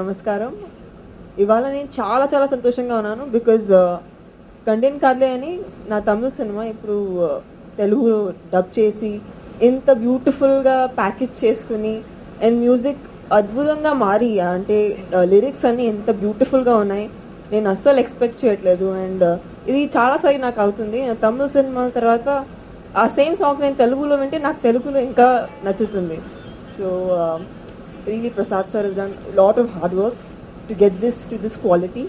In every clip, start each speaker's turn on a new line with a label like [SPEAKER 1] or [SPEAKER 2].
[SPEAKER 1] నమస్కారం. ఇవాళ నేను చాలా చాలా సంతోషంగా ఉన్నాను బికాజ్ కంటెంట్ కాదులే అని నా తమిళ సినిమా ఇప్పుడు తెలుగు డబ్ చేసి ఇంత బ్యూటిఫుల్గా ప్యాకేజ్ చేసుకుని అండ్ మ్యూజిక్ అద్భుతంగా మారి అంటే లిరిక్స్ అన్నీ ఎంత బ్యూటిఫుల్గా ఉన్నాయి. నేను అస్సలు ఎక్స్పెక్ట్ చేయట్లేదు. అండ్ ఇది చాలాసారి నాకు అవుతుంది. తమిళ సినిమా తర్వాత ఆ సేమ్ సాంగ్ నేను తెలుగులో వింటే నాకు తెలుగులో ఇంకా నచ్చుతుంది. So really Prasad sir has done a lot of hard work to get this to this quality.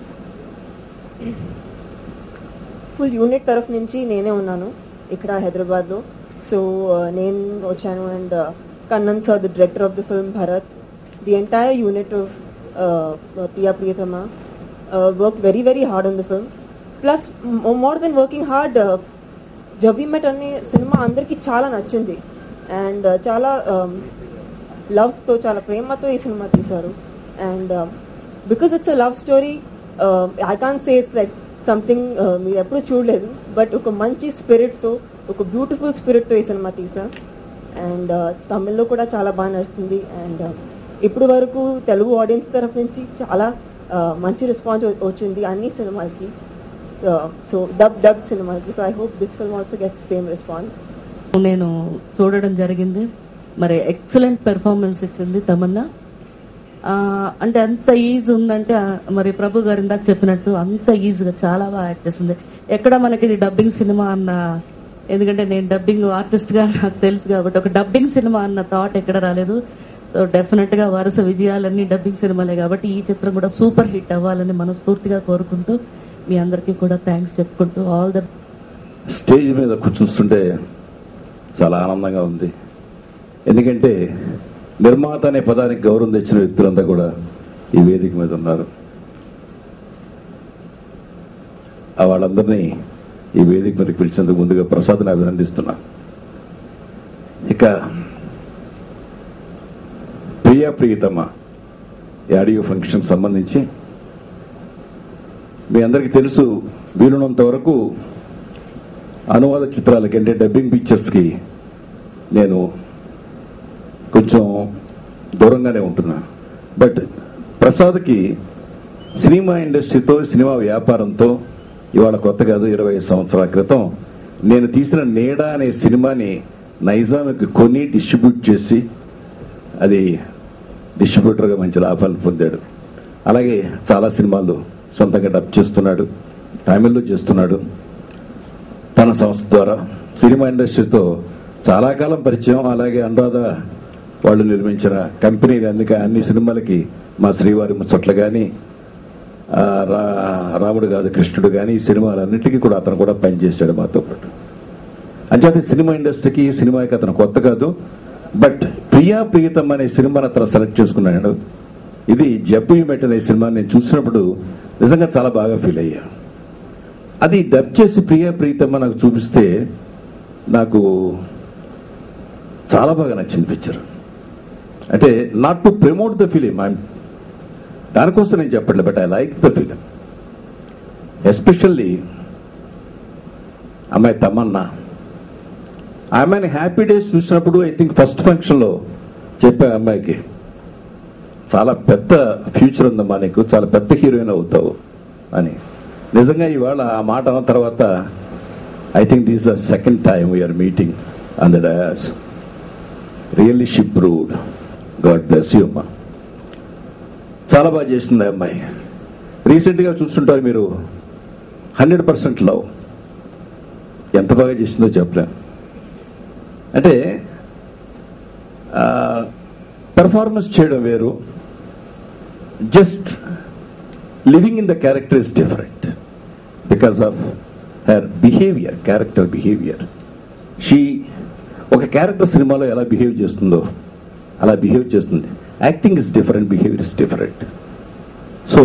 [SPEAKER 1] Full unit taraf nunchi nene unnanu ikkada Hyderabad lo. So నేను వచ్చాను and Kannan sir, the director of the film, Bharat, the entire unit of Priya Priyatama worked very very hard on the film. Plus more than working hard, Jab We Met అనే cinema అందరికి చాలా నచ్చింది and చాలా లవ్తో చాలా ప్రేమతో ఈ cinema తీశారు. And because it's a love story, I can't say it's like something మీరు ఎప్పుడు చూడలేదు, బట్ ఒక మంచి స్పిరిట్తో, ఒక బ్యూటిఫుల్ స్పిరిట్తో ఈ సినిమా తీశారు. అండ్ తమిళ్లో కూడా చాలా బాగా నడుస్తుంది. అండ్ ఇప్పుడు వరకు తెలుగు ఆడియన్స్ తరఫు నుంచి చాలా మంచి రెస్పాన్స్ వచ్చింది అన్ని సినిమాలకి. సో డబ్ సినిమాలకి. So I hope this film also gets same response.
[SPEAKER 2] నేను చూడడం జరిగింది. మరి ఎక్సలెంట్ పెర్ఫార్మెన్స్ ఇచ్చింది తమన్నా. అంటే అంత ఈజీ ఉందంటే మరి ప్రభు గారు ఇందాక చెప్పినట్టు అంత ఈజీగా చాలా బాగా యాక్ట్ చేసింది. ఎక్కడ మనకి ఇది డబ్బింగ్ సినిమా అన్న, ఎందుకంటే నేను డబ్బింగ్ ఆర్టిస్ట్ గా నాకు తెలుసు కాబట్టి ఒక డబ్బింగ్ సినిమా అన్న థాట్ ఎక్కడ రాలేదు. సో డెఫినెట్ గా వరుస విజయాలన్నీ డబ్బింగ్ సినిమాలే కాబట్టి ఈ చిత్రం కూడా సూపర్ హిట్ అవ్వాలని మనస్ఫూర్తిగా కోరుకుంటూ మీ అందరికీ కూడా థ్యాంక్స్ చెప్పుకుంటూ ఆల్ ద.
[SPEAKER 3] స్టేజ్ మీద కూర్చుంటే చాలా ఆనందంగా ఉంది. ఎందుకంటే నిర్మాత అనే పదానికి గౌరవం తెచ్చిన వ్యక్తులంతా కూడా ఈ వేదిక మీద ఉన్నారు. వాళ్ళందరినీ ఈ వేదిక మీదకి పిలిచేందుకు ముందుగా ప్రసాద్ని అభినందిస్తున్నా. ఇక ప్రియా ప్రియతమ ఆడియో ఫంక్షన్ సంబంధించి మీ అందరికీ తెలుసు, వీలున్నంత వరకు అనువాద చిత్రాలకి అంటే డబ్బింగ్ పిక్చర్స్ కి నేను కొంచెం దూరంగానే ఉంటున్నా. బట్ ప్రసాద్కి సినిమా ఇండస్ట్రీతో, సినిమా వ్యాపారంతో ఇవాళ కొత్త కాదు, 20 సంవత్సరాల క్రితం నేను తీసిన నీడ అనే సినిమాని నైజాంకి కొని డిస్ట్రిబ్యూట్ చేసి అది డిస్ట్రిబ్యూటర్గా మంచి లాభాలు పొందాడు. అలాగే చాలా సినిమాలు సొంతంగా డబ్ చేస్తున్నాడు, తమిళ్లో చేస్తున్నాడు. తన సంస్థ ద్వారా సినిమా ఇండస్ట్రీతో చాలా కాలం పరిచయం. అలాగే అనురాధ వాళ్ళు నిర్మించిన కంపెనీలు అన్ని సినిమాలకి మా శ్రీవారి ముచ్చట్లు కానీ, రాముడు కాదు కృష్ణుడు కానీ, ఈ సినిమాలన్నింటికీ కూడా అతను కూడా పనిచేశాడు మాతో పాటు. అంచేత సినిమా ఇండస్ట్రీకి, సినిమాకి అతను కొత్త కాదు. బట్ ప్రియా ప్రియతం అనే సినిమాని అతను సెలెక్ట్ చేసుకున్నాడు. ఇది జబ్ వీ మెట్ అనే సినిమా నేను చూసినప్పుడు నిజంగా చాలా బాగా ఫీల్ అయ్యా. అది డబ్ చేసి ప్రియా ప్రియతమ్మ నాకు చూపిస్తే నాకు చాలా బాగా నచ్చింది పిక్చర్. అంటే not to promote the film, దానికోసం నేను చెప్పట్లేదు, but I like the film. Especially అమ్మాయి తమన్నా, ఆమెని హ్యాపీ డేస్ చూసినప్పుడు ఐ థింక్ ఫస్ట్ ఫంక్షన్ లో చెప్పే అమ్మాయికి చాలా పెద్ద ఫ్యూచర్ ఉందమ్మా, నీకు చాలా పెద్ద హీరోయిన్ అవుతావు అని. నిజంగా ఇవాళ ఆ మాట అన్న తర్వాత I think this the second time we're meeting on the dais. Really she proved. God bless you అమ్మా. చాలా బాగా చేసింది అమ్మాయి. రీసెంట్ గా చూస్తుంటారు మీరు, 100% లవ్. ఎంత బాగా చేసిందో చెప్పలేం. అంటే పెర్ఫార్మెన్స్ చేయడం వేరు, just living in the character is different because of her behaviour, character behaviour. She ఒక క్యారెక్టర్ సినిమాలో ఎలా బిహేవ్ చేస్తుందో అలా బిహేవ్ చేస్తుంది. Acting is different, behaviour is different. So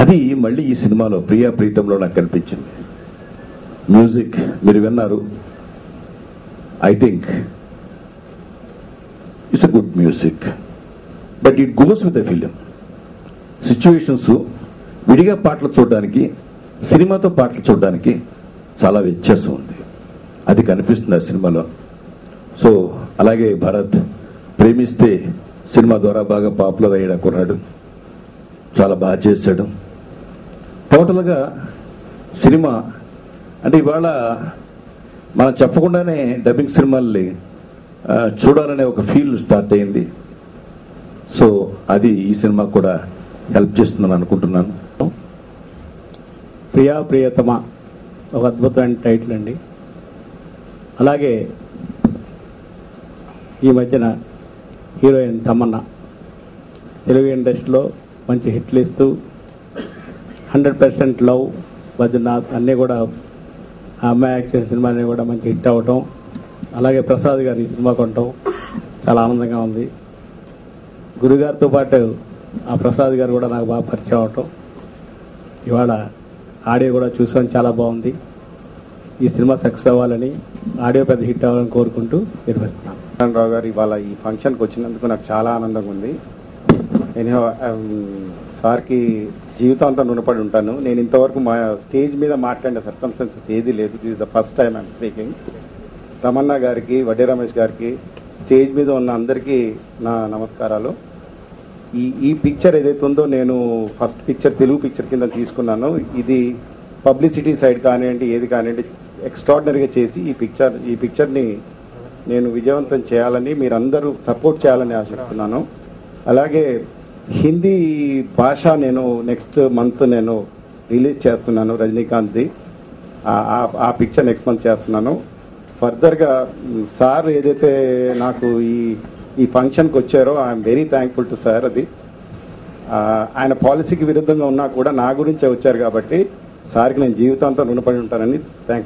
[SPEAKER 3] అది మళ్ళీ ఈ సినిమాలో ప్రియా ప్రీతంలో నాకు కనిపించింది. మ్యూజిక్ మీరు విన్నారు. I think it's a good music, but it goes with the film. Situations విడిగా పాటలు చూడడానికి, సినిమాతో పాటలు చూడడానికి చాలా వ్యత్యాసం ఉంది. అది కనిపిస్తుంది ఆ సినిమాలో. సో అలాగే భరత్ ప్రేమిస్తే సినిమా ద్వారా బాగా పాపులర్ అయ్యాడు కుర్రాడు. చాలా బాగా చేశాడు. టోటల్గా సినిమా అంటే ఇవాళ మనం చెప్పకుండానే డబ్బింగ్ సినిమాల్ని చూడాలనే ఒక ఫీల్ స్టార్ట్ అయింది. సో అది ఈ సినిమా కూడా హెల్ప్ చేస్తుందని అనుకుంటున్నాను.
[SPEAKER 4] ప్రియా ప్రియతమ ఒక అద్భుతమైన టైటిల్ అండి. అలాగే ఈ మధ్యన హీరోయిన్ తమన్నా తెలుగు ఇండస్ట్రీలో మంచి హిట్లు ఇస్తూ 100% లవ్, బద్రీనాథ్ అన్నీ కూడా ఆ అమ్మాయి యాక్ట్ చేసిన సినిమాని కూడా మంచి హిట్ అవ్వటం, అలాగే ప్రసాద్ గారు ఈ సినిమా కొనటం చాలా ఆనందంగా ఉంది. గురుగారితో పాటు ఆ ప్రసాద్ గారు కూడా నాకు బాగా పరిచయం అవటం, ఇవాళ ఆడియో కూడా చూసాం, చాలా బాగుంది. ఈ సినిమా సక్సెస్ అవ్వాలని, ఆడియో పెద్ద హిట్ అవ్వాలని కోరుకుంటూ నిర్వహిస్తున్నాను.
[SPEAKER 5] రావు గారు ఇవాళ ఈ ఫంక్షన్కి వచ్చినందుకు నాకు చాలా ఆనందంగా ఉంది. నేను సార్కి జీవితాంతం రుణపడి ఉంటాను. నేను ఇంతవరకు మా స్టేజ్ మీద మాట్లాడిన సర్కమ్స్టెన్సెస్ ఏది లేదు. This is the first time I'm speaking. Tamannaah గారికి, వడ్డే రమేష్ గారికి, స్టేజ్ మీద ఉన్న అందరికీ నా నమస్కారాలు. ఈ పిక్చర్ ఏదైతే ఉందో నేను ఫస్ట్ పిక్చర్ తెలుగు పిక్చర్ కింద తీసుకున్నాను. ఇది పబ్లిసిటీ సైడ్ కానివ్వండి, ఏది కానివ్వండి, ఎక్స్ట్రాడినరీగా చేసి ఈ పిక్చర్ని నేను విజయవంతం చేయాలని, మీరందరూ సపోర్ట్ చేయాలని ఆశిస్తున్నాను. అలాగే హిందీ భాష నేను నెక్స్ట్ మంత్ నేను రిలీజ్ చేస్తున్నాను, రజనీకాంత్ది. ఆ పిక్చర్ నెక్స్ట్ మంత్ చేస్తున్నాను. ఫర్దర్గా సార్ ఏదైతే నాకు ఈ ఫంక్షన్కి వచ్చారో I'm very thankful to sir. అది ఆయన పాలసీకి విరుద్ధంగా ఉన్నా కూడా నా గురించే వచ్చారు కాబట్టి సార్కి నేను జీవితాంతం రుణపడి ఉంటానని థ్యాంక్